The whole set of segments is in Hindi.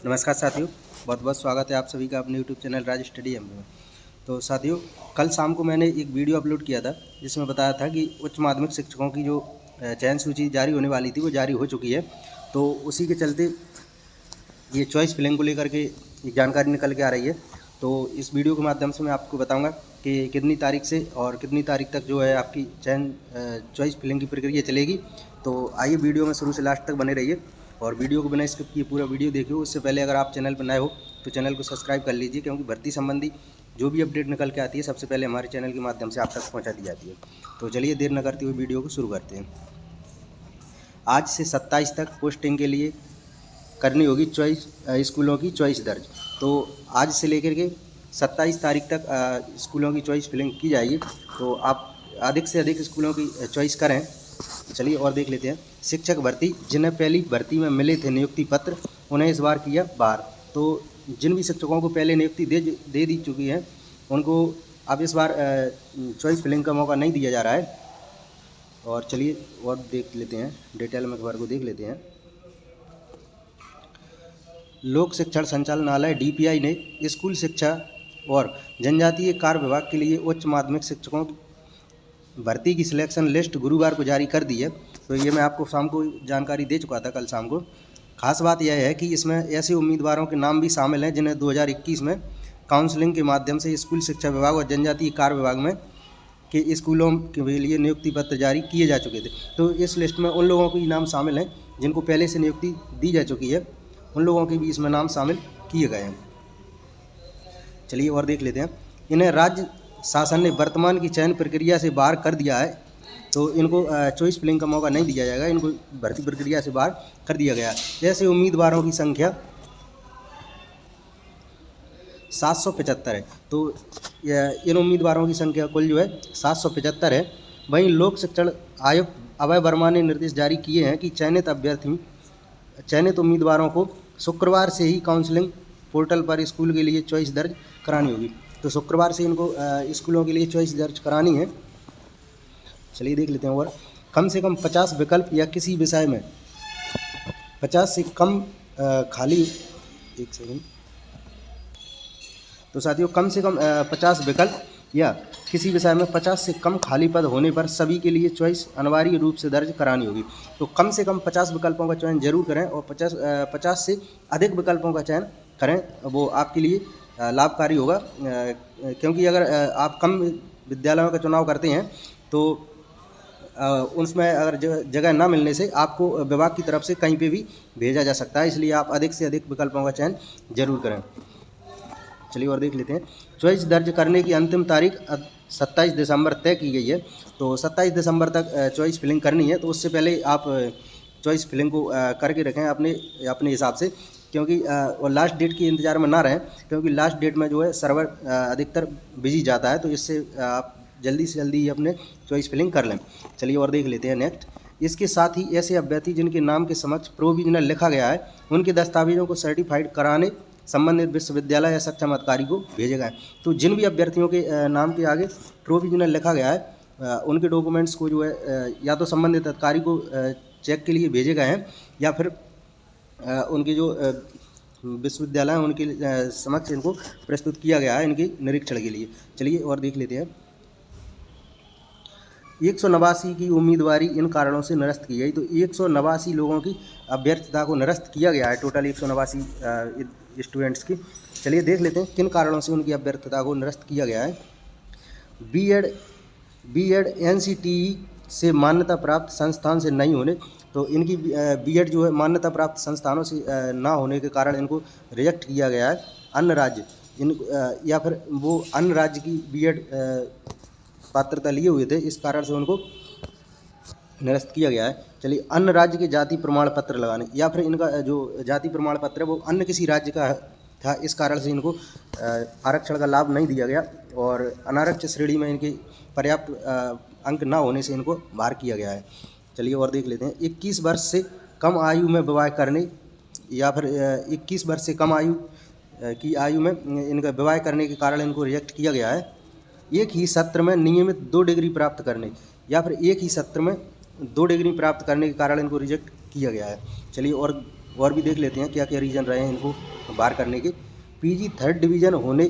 नमस्कार साथियों, बहुत बहुत स्वागत है आप सभी का अपने यूट्यूब चैनल राज स्टडी एम में। तो साथियों, कल शाम को मैंने एक वीडियो अपलोड किया था जिसमें बताया था कि उच्च माध्यमिक शिक्षकों की जो चयन सूची जारी होने वाली थी वो जारी हो चुकी है। तो उसी के चलते ये चॉइस फिलिंग को लेकर के एक जानकारी निकल के आ रही है। तो इस वीडियो के माध्यम से मैं आपको बताऊँगा कि कितनी तारीख से और कितनी तारीख तक जो है आपकी चयन चॉइस फिलिंग की प्रक्रिया चलेगी। तो आइए वीडियो में शुरू से लास्ट तक बने रहिए और वीडियो को बिना स्किप किए पूरा वीडियो देखिए। उससे पहले अगर आप चैनल पर नए हो तो चैनल को सब्सक्राइब कर लीजिए, क्योंकि भर्ती संबंधी जो भी अपडेट निकल के आती है सबसे पहले हमारे चैनल के माध्यम से आप तक पहुंचा दी जाती है। तो चलिए देर न करते हुए वीडियो को शुरू करते हैं। आज से 27 तक पोस्टिंग के लिए करनी होगी चॉइस स्कूलों की चॉइस दर्ज। तो आज से लेकर के 27 तारीख तक स्कूलों की चॉइस फिलिंग की जाएगी। तो आप अधिक से अधिक स्कूलों की चॉइस करें। चलिए और देख लेते हैं। शिक्षक भर्ती, जिन्हें पहली भर्ती में मिले थे नियुक्ति पत्र, उन्हें इस बार किया बार। तो जिन भी शिक्षकों को पहले नियुक्ति दे दी चुकी है उनको अब इस बार चॉइस फिलिंग का मौका नहीं दिया जा रहा है। और चलिए और देख लेते हैं, डिटेल में खबर को देख लेते हैं। लोक शिक्षण संचालनालय DPI ने स्कूल शिक्षा और जनजातीय कार्य विभाग के लिए उच्च माध्यमिक शिक्षकों भर्ती की सिलेक्शन लिस्ट गुरुवार को जारी कर दी है। तो ये मैं आपको शाम को जानकारी दे चुका था कल शाम को। खास बात यह है कि इसमें ऐसे उम्मीदवारों के नाम भी शामिल हैं जिन्हें 2021 में काउंसलिंग के माध्यम से स्कूल शिक्षा विभाग और जनजातीय कार्य विभाग में के स्कूलों के लिए नियुक्ति पत्र जारी किए जा चुके थे। तो इस लिस्ट में उन लोगों के नाम शामिल हैं जिनको पहले से नियुक्ति दी जा चुकी है, उन लोगों के भी इसमें नाम शामिल किए गए हैं। चलिए और देख लेते हैं। इन्हें राज्य शासन ने वर्तमान की चयन प्रक्रिया से बाहर कर दिया है। तो इनको चॉइस फिलिंग का मौका नहीं दिया जाएगा, इनको भर्ती प्रक्रिया से बाहर कर दिया गया है। ऐसे उम्मीदवारों की संख्या 775 है। तो इन उम्मीदवारों की संख्या कुल जो है 775 है। वहीं लोक शिक्षण आयुक्त अभय वर्मा ने निर्देश जारी किए हैं कि चयनित उम्मीदवारों को शुक्रवार से ही काउंसलिंग पोर्टल पर स्कूल के लिए चॉइस दर्ज करानी होगी। तो शुक्रवार से इनको स्कूलों के लिए चॉइस दर्ज करानी है। चलिए देख लेते हैं। और कम से कम 50 विकल्प या किसी विषय में 50 से कम खाली, एक सेकंड। तो साथियों, कम से कम 50 विकल्प या किसी विषय में 50 से कम खाली पद होने पर सभी के लिए चॉइस अनिवार्य रूप से दर्ज करानी होगी। तो कम से कम 50 विकल्पों का चयन जरूर करें और 50 से अधिक विकल्पों का चयन करें, वो आपके लिए लाभकारी होगा। क्योंकि अगर आप कम विद्यालयों का चुनाव करते हैं तो उसमें अगर जगह ना मिलने से आपको विभाग की तरफ से कहीं पे भी भेजा जा सकता है, इसलिए आप अधिक से अधिक विकल्पों का चयन जरूर करें। चलिए और देख लेते हैं। चॉइस दर्ज करने की अंतिम तारीख 27 दिसंबर तय की गई है। तो 27 दिसंबर तक चॉइस फिलिंग करनी है। तो उससे पहले आप चॉइस फिलिंग को करके रखें अपने हिसाब से, क्योंकि और लास्ट डेट के इंतज़ार में ना रहें, क्योंकि लास्ट डेट में जो है सर्वर अधिकतर बिजी जाता है। तो इससे आप जल्दी से जल्दी अपने चॉइस फिलिंग कर लें। चलिए और देख लेते हैं नेक्स्ट। इसके साथ ही ऐसे अभ्यर्थी जिनके नाम के समक्ष प्रोविजनल लिखा गया है उनके दस्तावेजों को सर्टिफाइड कराने संबंधित विश्वविद्यालय या सक्षम अधिकारी को भेजे गए। तो जिन भी अभ्यर्थियों के नाम के आगे प्रोविजनल लिखा गया है उनके डॉक्यूमेंट्स को जो है या तो संबंधित अधिकारी को चेक के लिए भेजे गए हैं या फिर उनके जो विश्वविद्यालय हैं उनके समक्ष इनको प्रस्तुत किया गया है इनके निरीक्षण के लिए। चलिए और देख लेते हैं। 189 की उम्मीदवारी इन कारणों से निरस्त की गई। तो 189 लोगों की अभ्यर्थता को निरस्त किया गया है, टोटल 189 स्टूडेंट्स की। चलिए देख लेते हैं किन कारणों से उनकी अभ्यर्थता को निरस्त किया गया है। बीएड NCTE से मान्यता प्राप्त संस्थान से नहीं होने। तो इनकी बीएड जो है मान्यता प्राप्त संस्थानों से ना होने के कारण इनको रिजेक्ट किया गया है। अन्य राज्य या फिर वो अन्य राज्य की बीएड पात्रता लिए हुए थे, इस कारण से उनको निरस्त किया गया है। चलिए, अन्य राज्य के जाति प्रमाण पत्र लगाने या फिर इनका जो जाति प्रमाण पत्र है वो अन्य किसी राज्य का था, इस कारण से इनको आरक्षण का लाभ नहीं दिया गया और अनारक्षित श्रेणी में इनके पर्याप्त अंक ना होने से इनको बाहर किया गया है। चलिए और देख लेते हैं। 21 वर्ष से कम आयु में विवाह करने या फिर 21 वर्ष से कम आयु की आयु में इनका विवाह करने के कारण इनको रिजेक्ट किया गया है। एक ही सत्र में नियमित 2 डिग्री प्राप्त करने या फिर एक ही सत्र में 2 डिग्री प्राप्त करने के कारण इनको रिजेक्ट किया गया है। चलिए और और भी देख लेते हैं क्या क्या रीज़न रहे हैं इनको बाहर करने के। पीजी थर्ड डिवीज़न होने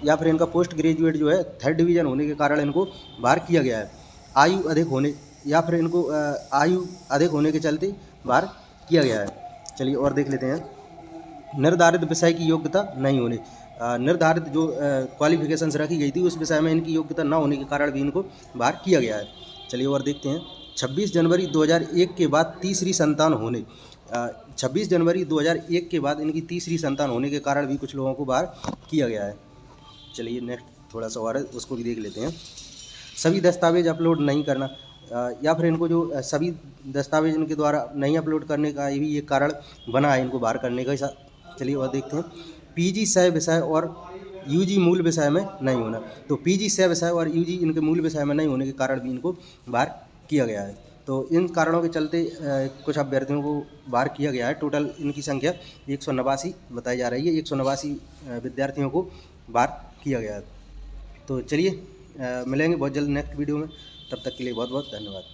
या फिर इनका पोस्ट ग्रेजुएट जो है थर्ड डिवीज़न होने के कारण इनको बाहर किया गया है। आयु अधिक होने या फिर इनको आयु अधिक होने के चलते बाहर किया गया है। चलिए और देख लेते हैं। निर्धारित विषय की योग्यता नहीं होने, निर्धारित जो क्वालिफिकेशंस रखी गई थी उस विषय में इनकी योग्यता न होने के कारण भी इनको बाहर किया गया है। चलिए और देखते हैं। 26 जनवरी 2001 के बाद तीसरी संतान होने, 26 जनवरी 2001 के बाद इनकी तीसरी संतान होने के कारण भी कुछ लोगों को बाहर किया गया है। चलिए नेक्स्ट थोड़ा सा और है, उसको भी देख लेते हैं। सभी दस्तावेज अपलोड नहीं करना, या फिर इनको जो सभी दस्तावेज इनके द्वारा नहीं अपलोड करने का ये भी एक कारण बना है इनको बाहर करने का। चलिए और देखते हैं। पीजी सह विषय और यूजी मूल विषय में नहीं होना, तो पीजी सह विषय और यूजी इनके मूल विषय में नहीं होने के कारण भी इनको बाहर किया गया है। तो इन कारणों के चलते कुछ अभ्यर्थियों को बाहर किया गया है। टोटल इनकी संख्या 189 बताई जा रही है। 189 विद्यार्थियों को बाहर किया गया है। तो चलिए मिलेंगे बहुत जल्द नेक्स्ट वीडियो में, तब तक के लिए बहुत बहुत धन्यवाद।